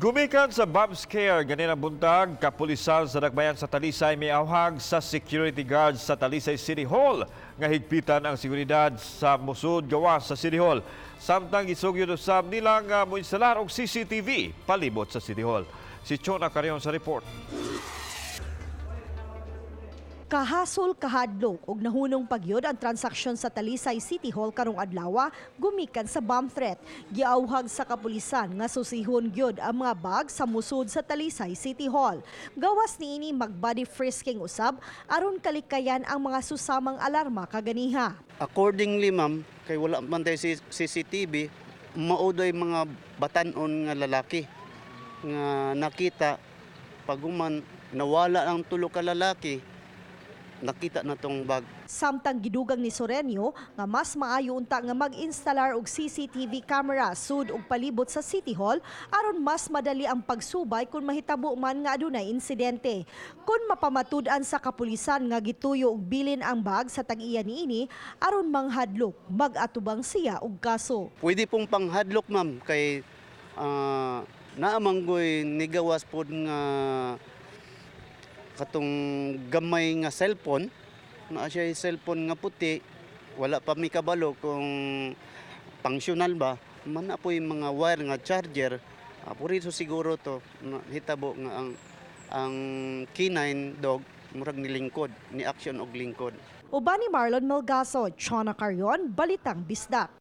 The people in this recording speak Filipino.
Gumikan sa bomb scare ganinang buntag, kapulisan sa Dakbayan sa Talisay may awhag sa security guards sa Talisay City Hall nga higpitan ang seguridad sa musod gawas sa City Hall. Samtang isugyo usab nila nga moinstalar og CCTV palibot sa City Hall. Si Chona Carrion sa report. Kahasol kahadlok og nahunong pagyod ang transaksyon sa Talisay City Hall karong adlaw gumikan sa bomb threat. Giauhag sa kapulisan nga susihon gyud ang mga bag sa musod sa Talisay City Hall. Gawas niini mag-body frisking usab aron kalikayan ang mga susamang alarma kaganiha. Accordingly, ma'am, kay wala man tayo CCTV, maudoy mga batanon nga lalaki nga nakita paguman nawala ang tulo ka lalaki. Nakita na tong bag. Samtang gidugang ni Sorenio nga mas maayo unta nga mag-instalar og CCTV camera sud og palibot sa City Hall aron mas madali ang pagsubay kung mahitabo man nga adunay insidente. Kung mapamatud-an sa kapulisan nga gituyo og bilin ang bag sa tag-iya niini aron manghadlok mag-atubang siya og kaso. Pwede pong panghadlok, ma'am, kay naamanggoy nigawas pod nga katong gamay nga cellphone, na siya cellphone nga puti, wala pa mi kabalo kung functional ba, man na po yung mga wire nga charger, purito siguro to, hitabo nga ang K9 dog, murag ni lingkod, ni action og lingkod. Uban ni Marlon Melgaso, Chona Carrion, Balitang Bisdak.